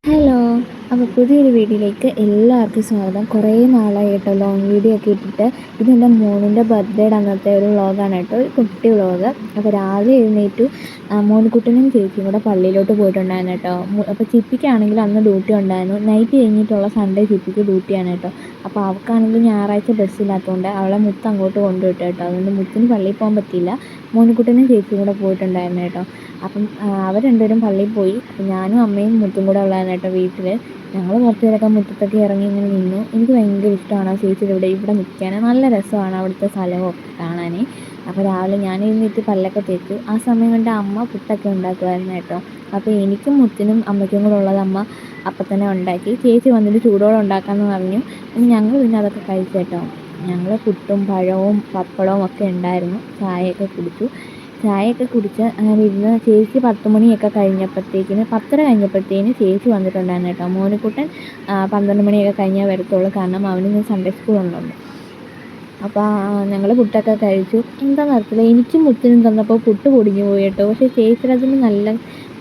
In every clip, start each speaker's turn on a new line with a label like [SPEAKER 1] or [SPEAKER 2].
[SPEAKER 1] Hello. അപ്പോൾ പുതിയൊരു വീഡിയോയിലേക്ക് എല്ലാവർക്കും സ്വാഗതം. കുറേ നാളായി കേട്ടോ ലോങ് വീഡിയോ ഒക്കെ ഇട്ടിട്ട്. ഇതെൻ്റെ മോനിൻ്റെ ബർത്ത്ഡേയുടെ അന്നത്തെ ഒരു വ്ളോഗാണ് കേട്ടോ, ഒരു കുട്ടി വ്ളോഗ്. അപ്പോൾ രാവിലെ എഴുന്നേറ്റു, മോനിക്കുട്ടനും ചേച്ചിയും കൂടെ പള്ളിയിലോട്ട് പോയിട്ടുണ്ടായിരുന്നു കേട്ടോ. അപ്പോൾ ചിപ്പിക്കാണെങ്കിൽ അന്ന് ഡ്യൂട്ടി ഉണ്ടായിരുന്നു. നൈറ്റ് കഴിഞ്ഞിട്ടുള്ള സൺഡേ ചിപ്പിക്ക് ഡ്യൂട്ടിയാണ് കേട്ടോ. അപ്പോൾ അവൾക്കാണെങ്കിൽ ഞായറാഴ്ച ബസ്സില്ലാത്തതുകൊണ്ട് അവളെ മുത്ത് അങ്ങോട്ട് കൊണ്ടുവിട്ടു കേട്ടോ. അതുകൊണ്ട് മുത്തിന് പള്ളിയിൽ പോകാൻ പറ്റിയില്ല. മോനിക്കുട്ടനും ചേച്ചിയും കൂടെ പോയിട്ടുണ്ടായിരുന്നു കേട്ടോ. അപ്പം അവർ രണ്ടുപേരും പള്ളിയിൽ പോയി. അപ്പം ഞാനും അമ്മയും മുത്തും കൂടെ ഉള്ളതായിരുന്നു കേട്ടോ വീട്ടിൽ. ഞങ്ങൾ കുറച്ച് പേരൊക്കെ മുറ്റത്തൊക്കെ ഇറങ്ങി ഇങ്ങനെ നിന്നു. എനിക്ക് ഭയങ്കര ഇഷ്ടമാണ് ആ ചേച്ചിയുടെ ഇവിടെ നിൽക്കാൻ. നല്ല രസമാണ് അവിടുത്തെ സ്ഥലമൊക്കെ കാണാൻ. അപ്പോൾ രാവിലെ ഞാൻ എഴുന്നേറ്റ് പല്ലൊക്കെ തേച്ചു. ആ സമയം കൊണ്ട് അമ്മ പുട്ടൊക്കെ ഉണ്ടാക്കുമായിരുന്നു കേട്ടോ. അപ്പോൾ എനിക്കും മുത്തിനും അമ്മയ്ക്കും കൂടെ ഉള്ളത് അമ്മ അപ്പം തന്നെ ഉണ്ടാക്കി. ചേച്ചി വന്നിട്ട് ചൂടോടെ ഉണ്ടാക്കാമെന്ന് പറഞ്ഞു. ഞങ്ങൾ പിന്നെ അതൊക്കെ കഴിച്ചു കേട്ടോ. ഞങ്ങൾ പുട്ടും പഴവും പപ്പടവും ഒക്കെ ഉണ്ടായിരുന്നു. ചായയൊക്കെ കുടിച്ച് അങ്ങനെ ഇരുന്ന് ചേച്ചി 10 മണിയൊക്കെ കഴിഞ്ഞപ്പോഴത്തേക്കിന് 10:30 കഴിഞ്ഞപ്പോഴത്തേന് ചേച്ചി വന്നിട്ടുണ്ടായിരുന്നു കേട്ടോ. മോനിക്കുട്ടൻ 12 മണിയൊക്കെ കഴിഞ്ഞാൽ വരത്തുള്ളൂ, കാരണം അവന് സൺഡേ സ്കൂളുണ്ടുണ്ട്. അപ്പോൾ ഞങ്ങൾ പുട്ടൊക്കെ കഴിച്ചു. എന്താണെന്ന് അറിയത്തില്ല, എനിക്കും മുത്തിനും തന്നപ്പോൾ പുട്ട് പൊടിഞ്ഞു പോയി കേട്ടോ. പക്ഷേ ചേച്ചിയുടെ അതിന് നല്ല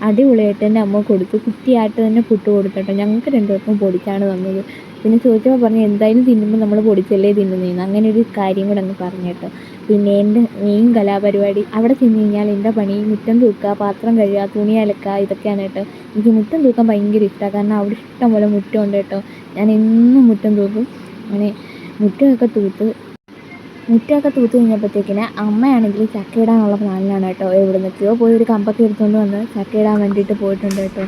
[SPEAKER 1] അടിപൊളിയായിട്ട് എൻ്റെ അമ്മ കൊടുത്തു. കുറ്റിയായിട്ട് തന്നെ പുട്ട് കൊടുത്തു കേട്ടോ. ഞങ്ങൾക്ക് രണ്ടുപേർക്കും പൊടിച്ചാണ് തന്നത്. പിന്നെ ചോദിച്ചപ്പോൾ പറഞ്ഞു എന്തായാലും തിന്നുമ്പോൾ നമ്മൾ പൊടിച്ചല്ലേ തിന്നുന്നതെന്ന്. അങ്ങനെ ഒരു കാര്യം കൂടെ അങ്ങ് പറഞ്ഞു കേട്ടോ. പിന്നെ എൻ്റെ മെയിൻ കലാപരിപാടി അവിടെ ചെന്ന് കഴിഞ്ഞാൽ എൻ്റെ പണി മുറ്റം തൂക്കുക, പാത്രം കഴുകുക, തുണി അലക്കുക, ഇതൊക്കെയാണ് കേട്ടോ. എനിക്ക് മുറ്റം തൂക്കാൻ ഭയങ്കര ഇഷ്ടമാണ്, കാരണം അവിടെ ഇഷ്ടം പോലെ മുറ്റമുണ്ട് കേട്ടോ. ഞാൻ എന്നും മുറ്റം തൂക്കും. അങ്ങനെ മുറ്റമൊക്കെ തൂത്ത് കഴിഞ്ഞപ്പോഴത്തേക്കിന് അമ്മയാണെങ്കിൽ ചക്ക ഇടാനുള്ള പ്ലാനിലാണ് കേട്ടോ. എവിടെ നിൽക്കുകയോ പോയി ഒരു കമ്പൊക്കെ എടുത്തുകൊണ്ട് വന്ന് ചക്ക ഇടാൻ വേണ്ടിയിട്ട് പോയിട്ടുണ്ട് കേട്ടോ.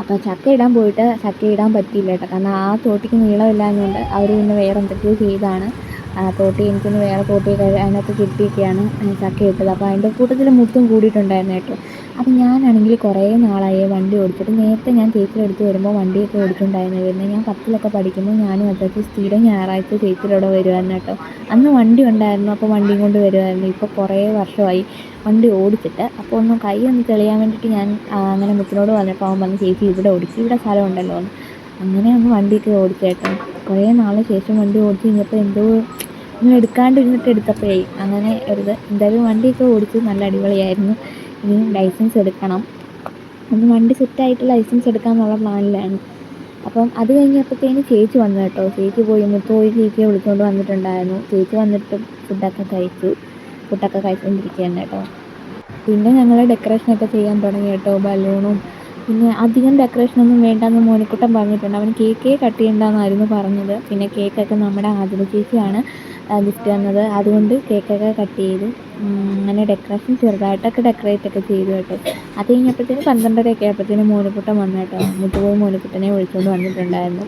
[SPEAKER 1] അപ്പോൾ ചക്ക ഇടാൻ പോയിട്ട് ചക്ക ഇടാൻ പറ്റിയില്ല കേട്ടോ, കാരണം ആ തോട്ടിക്ക് നീളമില്ലാഞ്ഞുകൊണ്ട് അവർ പിന്നെ വേറെ എന്തൊക്കെയോ ചെയ്താണ് തോട്ടി. എനിക്കൊന്ന് വേറെ തോട്ടി അതിനകത്ത് കിട്ടിയൊക്കെയാണ് ചക്ക ഇട്ടത്. അപ്പോൾ അതിൻ്റെ കൂട്ടത്തിൽ മുത്തും കൂടിയിട്ടുണ്ടായിരുന്നു കേട്ടോ. അപ്പോൾ ഞാനാണെങ്കിൽ കുറേ നാളായി വണ്ടി ഓടിച്ചിട്ട്. നേരത്തെ ഞാൻ ചേച്ചിയുടെ അടുത്ത് വരുമ്പോൾ വണ്ടിയൊക്കെ ഓടിച്ചുകൊണ്ടായിരുന്നു വരുന്നത്. ഞാൻ 10ലൊക്കെ പഠിക്കുമ്പോൾ ഞാനും അതൊക്കെ സ്ഥിരം ഞായറാഴ്ച ചേച്ചിയുടെ അവിടെ വരുമായിരുന്നു കേട്ടോ. അന്ന് വണ്ടി ഉണ്ടായിരുന്നു, അപ്പോൾ വണ്ടിയും കൊണ്ട് വരുമായിരുന്നു. ഇപ്പോൾ കുറേ വർഷമായി വണ്ടി ഓടിച്ചിട്ട്. അപ്പോൾ കൈ തെളിയാൻ വേണ്ടിയിട്ട് ഞാൻ അങ്ങനെ മുത്തിനോട് പറഞ്ഞപ്പോൾ അവൻ പറഞ്ഞു ചേച്ചി ഇവിടെ ഓടിച്ചു, ഇവിടെ സ്ഥലം ഉണ്ടല്ലോ എന്ന്. അങ്ങനെ വണ്ടിയൊക്കെ ഓടിച്ചു കേട്ടോ. കുറേ നാളിന് ശേഷം വണ്ടി ഓടിച്ച് കഴിഞ്ഞപ്പോൾ എന്തോ ഇങ്ങനെ എടുക്കാണ്ടിരുന്നിട്ട് എടുത്തപ്പോഴേ അങ്ങനെ എന്തായാലും വണ്ടിയൊക്കെ ഓടിച്ച് നല്ല അടിപൊളിയായിരുന്നു. ഇനി ലൈസൻസ് എടുക്കണം. ഒന്ന് വണ്ടി സെറ്റായിട്ട് ലൈസൻസ് എടുക്കാമെന്നുള്ള പ്ലാനിലാണ്. അപ്പം അത് കഴിഞ്ഞപ്പോഴത്തേന് ചേച്ചി വന്നു കേട്ടോ. ചേച്ചി പോയി ചേച്ചിയെ വിളിച്ചുകൊണ്ട് വന്നിട്ടുണ്ടായിരുന്നു. ചേച്ചി വന്നിട്ട് ഫുഡൊക്കെ കഴിച്ചുകൊണ്ടിരിക്കുകയാണ് കേട്ടോ. പിന്നെ ഞങ്ങൾ ഡെക്കറേഷനൊക്കെ ചെയ്യാൻ തുടങ്ങി കേട്ടോ. ബലൂണും പിന്നെ അധികം ഡെക്കറേഷനൊന്നും വേണ്ടെന്ന് മോനിക്കുട്ടൻ പറഞ്ഞിട്ടുണ്ട്. അവന് കേക്കേ കട്ട് ചെയ്യണ്ടെന്നായിരുന്നു പറഞ്ഞത്. പിന്നെ കേക്കൊക്കെ നമ്മുടെ ആതിര ചേച്ചിയാണ് ഗിഫ്റ്റ് തന്നത്, അതുകൊണ്ട് കേക്കൊക്കെ കട്ട് ചെയ്തു. അങ്ങനെ ഡെക്കറേഷൻ ചെറുതായിട്ടൊക്കെ ഡെക്കറേറ്റൊക്കെ ചെയ്തു കേട്ടോ. അത് കഴിഞ്ഞപ്പോഴത്തേന് 12:30 ആയപ്പോഴത്തേന് മോനിക്കുട്ടൻ വന്നു കേട്ടോ. മുത്ത് പോയി മോനിക്കുട്ടനെ വിളിച്ചുകൊണ്ട് വന്നിട്ടുണ്ടായിരുന്നു.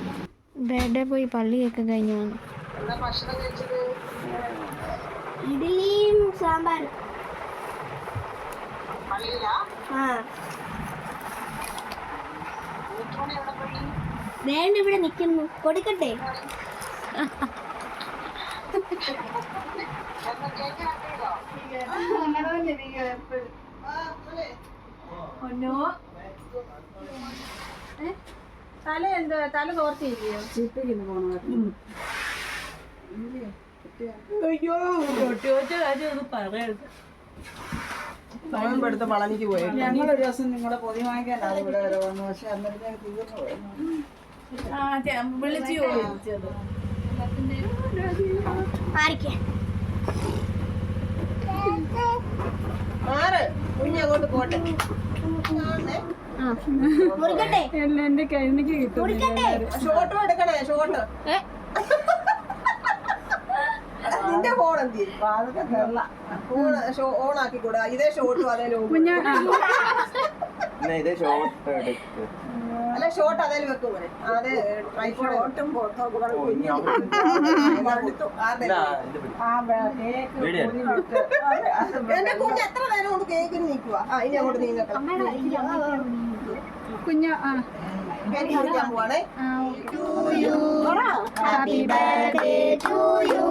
[SPEAKER 1] ബർത്ത്ഡേ പോയി പള്ളിയൊക്കെ കഴിഞ്ഞു വന്നു.
[SPEAKER 2] ഇഡ്ഡലിയും സാമ്പാറും. വേണ്ട, ഇവിടെ നിൽക്കുന്നു. കൊടുക്കട്ടെ?
[SPEAKER 3] തല തോർത്തില്ലയോ? അയ്യോ പറയരുത്. നോയമ്പെടുത്ത് പളനിക്ക് പോയി.
[SPEAKER 4] ഞങ്ങളൊരു ദിവസം നിങ്ങളുടെ പൊതി വാങ്ങിക്കാനാണ് ഇവിടെ വരെ വന്നു. പക്ഷെ അന്നേരത്തേക്ക് തീർന്നു പോയിരുന്നു.
[SPEAKER 3] വിളിച്ചു ചോദിച്ചത് കുഞ്ഞങ്ങോട്ട് പോട്ടെ.
[SPEAKER 4] എന്റെ കൈനിക്ക് കിട്ടും.
[SPEAKER 3] ഷോട്ടും എടുക്കണേ, ഷോട്ട് സന്ധി
[SPEAKER 4] അതൊക്കെ കേരള
[SPEAKER 3] ഓണാക്കിക്കൂടാ ഇതേ ഷോട്ടും അതേ ലോഗും
[SPEAKER 5] ഇതേ ഷോർട്ട് എടുക്ക്.
[SPEAKER 3] അല്ല ഷോട്ട് അതേലും വെക്കും പോലെ അത് ട്രൈപോഡ്
[SPEAKER 4] ഷോട്ടും പുറത്തോട്ട്
[SPEAKER 5] ഓ, ഇനി അവിടെ
[SPEAKER 3] അതെ
[SPEAKER 5] ഇതാ, ഇത് പിടി.
[SPEAKER 4] ആ കേക്ക്
[SPEAKER 5] വീഡിയോ.
[SPEAKER 4] പൊതിയിട്ട്
[SPEAKER 3] എന്റെ കുഞ്ഞ് എത്ര നേരം കൊണ്ട് കേക്കിന് നിൽക്കുക ഇനി അങ്ങോട്ട് നീങ്ങക്കണം
[SPEAKER 1] കുഞ്ഞ
[SPEAKER 3] കേക്ക് കുടിക്കാൻ പോവാണേ
[SPEAKER 2] happy birthday to you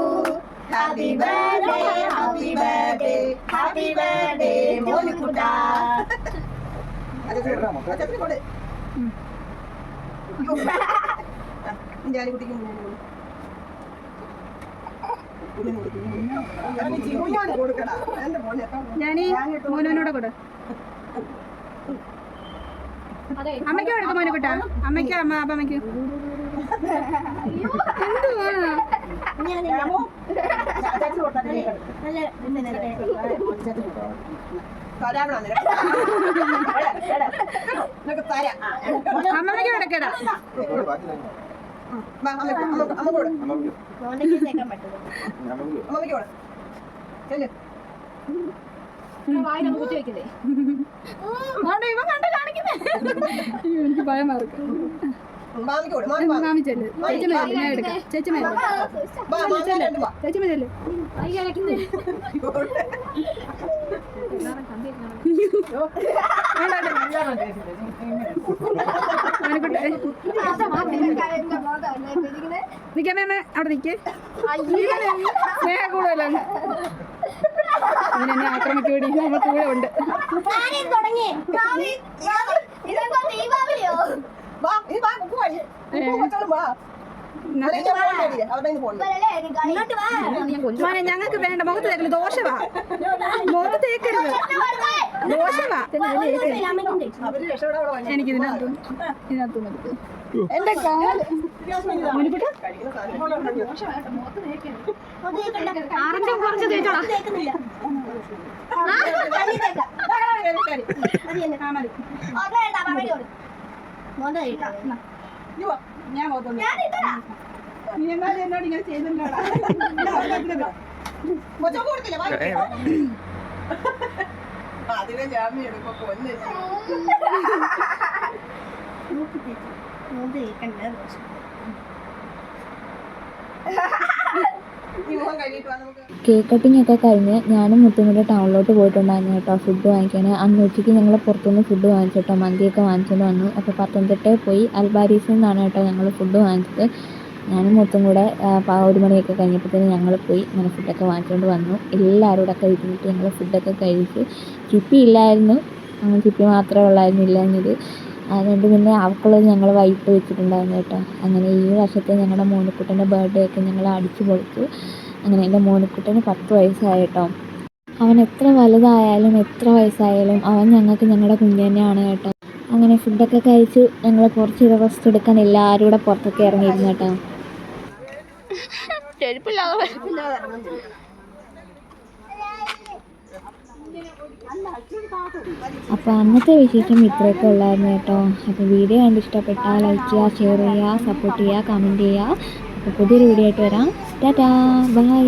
[SPEAKER 2] happy birthday happy birthday happy birthday മോനിക്കുട്ടാ
[SPEAKER 3] അച്ഛനെ കൊണ്ട് ഞാൻ കുട്ടിക്കും കൊടുക്കണം എന്റെ മോനെ
[SPEAKER 1] ഞാനീ മോനോനോടെ കൊടു അമ്മയ്ക്ക് കൊടുക്കും മോനക്കുട്ടാ അമ്മയ്ക്ക് അമ്മയ്ക്ക് എന്തുവാ
[SPEAKER 3] തരാവണം നിനക്ക് തരാം
[SPEAKER 1] അമ്മയ്ക്ക് കൊടുക്കടാ
[SPEAKER 3] അമ്മ കൂടെ
[SPEAKER 5] നമുക്ക്
[SPEAKER 2] മോനെ കേൾക്കാൻ പറ്റുമോ
[SPEAKER 5] നമുക്ക്
[SPEAKER 3] അമ്മയ്ക്ക് കൂടെ ചെല്ലു
[SPEAKER 1] എനിക്ക് ഭയം മാർക്ക്
[SPEAKER 3] മാമിക്ക് കൂടെ മാമി
[SPEAKER 1] മാമി ചെല്ല് ചേച്ചി മേലെ ഞാൻ എടുക്കാം ചേച്ചി മേലെ
[SPEAKER 3] മാമി രണ്ടു വാ
[SPEAKER 1] ചേച്ചി മേലെ നിൽക്കാൻ മേമ അവിടെ നിൽക്കേ സ്നേഹം കൂടുതലാണ് ഇവനെന്നെ ആക്രമിക്ക് വേണ്ടി നമ്മൾ കൂടെ ഉണ്ട്
[SPEAKER 2] തുടങ്ങി ഇതെന്തോ ദീപാവലിയോ
[SPEAKER 3] വാ ഈ വാ കുക്കു വാടി കുക്കു വാ അല്ലെങ്കിൽ അവിടെ നിന്ന് പോകണ്ട
[SPEAKER 2] ഇങ്ങോട്ട് വാ
[SPEAKER 1] മോനെ ഞങ്ങൾക്ക് വേണ്ട മുഖത്ത് തേക്കല് ദോഷവാ മുഖത്ത് തേക്കരുത് ദോഷവാ
[SPEAKER 3] അവര് രക്ഷപ്പെടാൻ അവിടെ
[SPEAKER 1] എനിക്ക് ഇതിനകത്ത് മതി എന്റെ കാല് ആറിഞ്ചും കുറച്ച് തേച്ചോടാ ഞാൻ മുഖത്തൊന്നും നീ എന്നാലും എന്നോട് ഇങ്ങനെ ചെയ്തിട്ടുണ്ടോടാ
[SPEAKER 3] കൊച്ചൊക്കെ കൊടുത്തില്ല വാ അതിനെ ജാമ്യം എടുക്കുമ്പോ കൊല്ലെ
[SPEAKER 1] കേക്ക് കട്ടിങ് ഒക്കെ കഴിഞ്ഞ് ഞാനും മുത്തുമിൻ്റെ ടൗണിലോട്ട് പോയിട്ടുണ്ടായിരുന്നു കേട്ടോ ഫുഡ് വാങ്ങിക്കാൻ. അന്ന് ഉച്ചയ്ക്ക് ഞങ്ങൾ പുറത്തുനിന്ന് ഫുഡ് വാങ്ങിച്ചു കേട്ടോ, മന്തിയൊക്കെ വാങ്ങിച്ചുകൊണ്ട് വന്നു. അപ്പോൾ പത്തനംതിട്ടയിൽ പോയി അൽബാരീസിൽ നിന്നാണ് കേട്ടോ ഞങ്ങൾ ഫുഡ് വാങ്ങിച്ചത്. ഞാനും മുത്തും കൂടെ 1 മണിയൊക്കെ കഴിഞ്ഞപ്പോഴത്തേന് ഞങ്ങൾ പോയി അങ്ങനെ ഫുഡൊക്കെ വാങ്ങിച്ചുകൊണ്ട് വന്നു. എല്ലാവരും കൂടെ ഒക്കെ ഇരുന്നിട്ട് ഞങ്ങൾ ഫുഡൊക്കെ കഴിച്ചു. ചിപ്പി ഇല്ലായിരുന്നു, ചിപ്പി മാത്രമേ ഉള്ളായിരുന്നില്ല എന്നത്. അതുകൊണ്ട് പിന്നെ അവൾക്കുള്ളത് ഞങ്ങൾ വൈകിട്ട് വെച്ചിട്ടുണ്ടായിരുന്നു കേട്ടോ. അങ്ങനെ ഈ വർഷത്തെ ഞങ്ങളുടെ മോനിക്കുട്ടൻ്റെ ബർത്ത്ഡേ ഒക്കെ ഞങ്ങൾ അടിച്ചു പൊളിച്ചു. അങ്ങനെ എൻ്റെ മോനിക്കുട്ടന് 10 വയസ്സായി കേട്ടോ. അവൻ എത്ര വലുതായാലും എത്ര വയസ്സായാലും അവൻ ഞങ്ങൾക്ക് ഞങ്ങളുടെ കുഞ്ഞ് തന്നെയാണ് കേട്ടോ. അങ്ങനെ ഫുഡൊക്കെ കഴിച്ചു ഞങ്ങൾ കുറച്ച് റെസ്റ്റ് എടുക്കാൻ എല്ലാവരും കൂടെ പുറത്തൊക്കെ ഇറങ്ങിയിരുന്നു കേട്ടോ. അപ്പോൾ അന്നത്തെ വിശേഷം ഇത്രയൊക്കെ ഉള്ളായിരുന്നു കേട്ടോ. അപ്പോൾ വീഡിയോ കണ്ട് ഇഷ്ടപ്പെട്ടാൽ ലൈക്ക് ചെയ്യുക, ഷെയർ ചെയ്യുക, സപ്പോർട്ട് ചെയ്യുക, കമൻറ്റ് ചെയ്യുക. അപ്പോൾ പുതിയൊരു വീഡിയോ ആയിട്ട് വരാം. ടാറ്റാ, ബൈ.